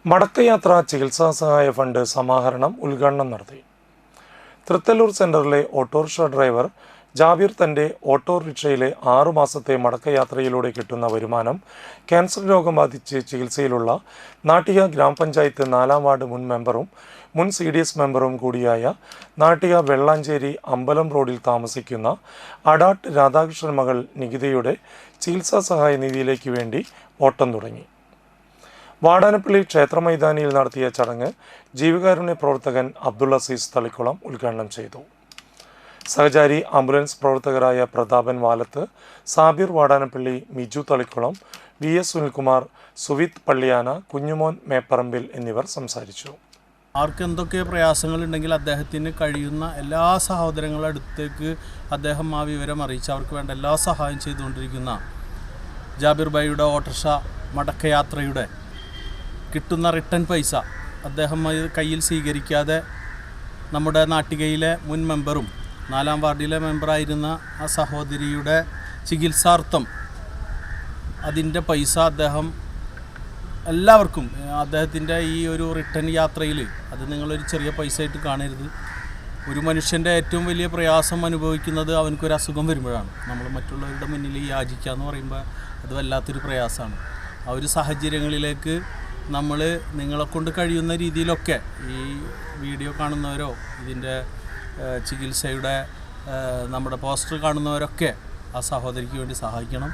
മടക്കയാത്ര ചികിത്സാ സഹായ ഫണ്ട് സമാഹരണം ഉദ്ഘാടനം നടത്തി. തൃത്തല്ലൂർ സെന്ററിലെ ഓട്ടോറിക്ഷ ഡ്രൈവർ ജാബിർ തന്റെ ഓട്ടോറിക്ഷയിലെ 6 മാസത്തെ മടക്കയാത്രയിലൂടെ കിട്ടുന്ന വരുമാനം ക്യാൻസർ രോഗം ബാധിച്ച് ചികിത്സയിലുള്ള നാട്ടിക ഗ്രാമപഞ്ചായത്ത് 4-ാം വാർഡ് മുൻ മെമ്പറും മുൻ CDS മെമ്പറും കൂടിയായ നാട്ടിക വെള്ളാഞ്ചേരി അമ്പലം റോഡിൽ താമസിക്കുന്ന അഡാട്ട് രാധാകൃഷ്ണൻ മകൾ നികിതയുടെ ചികിത്സാ സഹായ നിധിയിലേക്ക് വേണ്ടി ഓട്ടം തുടങ്ങി. വാടാനപ്പള്ളി ക്ഷേത്ര മൈതാനിയിൽ നടത്തിയ ചടങ്ങ് ജീവകാരുണ്യ പ്രവർത്തകൻ അബ്ദുൾ അസീസ് തളിക്കുളം ഉദ്ഘാടനം ചെയ്തു. സഹചാരി ആംബുലൻസ് പ്രവർത്തകരായ പ്രതാപൻ വാലത്ത്, സാബിർ വാടാനപ്പള്ളി, മിജു തളിക്കുളം, VS സുനിൽകുമാർ, സുവിത് പള്ളിയാന, കുഞ്ഞുമോൻ മേപ്പറമ്പിൽ എന്നിവർ സംസാരിച്ചു. ആർക്കെന്തൊക്കെ പ്രയാസങ്ങളുണ്ടെങ്കിൽ അദ്ദേഹത്തിന് കഴിയുന്ന എല്ലാ സഹോദരങ്ങളുടെ അടുത്തേക്ക് അദ്ദേഹം ആ വിവരം അറിയിച്ച് അവർക്ക് വേണ്ട എല്ലാ സഹായം ചെയ്തുകൊണ്ടിരിക്കുന്ന ജാബിർ ഭായിയുടെ ഓട്ടോറിക്ഷ മടക്കയാത്രയുടെ കിട്ടുന്ന റിട്ടേൺ പൈസ അദ്ദേഹം കയ്യിൽ സ്വീകരിക്കാതെ നമ്മുടെ നാട്ടികയിലെ മുൻ മെമ്പറും 4-ാം വാർഡിലെ മെമ്പറായിരുന്ന ആ സഹോദരിയുടെ ചികിത്സാർത്ഥം അതിൻ്റെ പൈസ അദ്ദേഹം എല്ലാവർക്കും അദ്ദേഹത്തിൻ്റെ ഈ ഒരു റിട്ടേൺ യാത്രയിൽ അത് നിങ്ങളൊരു ചെറിയ പൈസ ആയിട്ട് കാണരുത്. ഒരു മനുഷ്യൻ്റെ ഏറ്റവും വലിയ പ്രയാസം അനുഭവിക്കുന്നത് അവനക്കൊരു അസുഖം വരുമ്പോഴാണ്. നമ്മൾ മറ്റുള്ളവരുടെ മുന്നിൽ യാചിക്കുക എന്ന് പറയുമ്പോൾ അത് വല്ലാത്തൊരു പ്രയാസമാണ്. ആ ഒരു സാഹചര്യങ്ങളിലേക്ക് നമ്മൾ നിങ്ങളെക്കൊണ്ട് കഴിയുന്ന രീതിയിലൊക്കെ ഈ വീഡിയോ കാണുന്നവരോ ഇതിൻ്റെ ചികിത്സയുടെ നമ്മുടെ പോസ്റ്റർ കാണുന്നവരൊക്കെ ആ സഹോദരിക്ക് വേണ്ടി സഹായിക്കണം.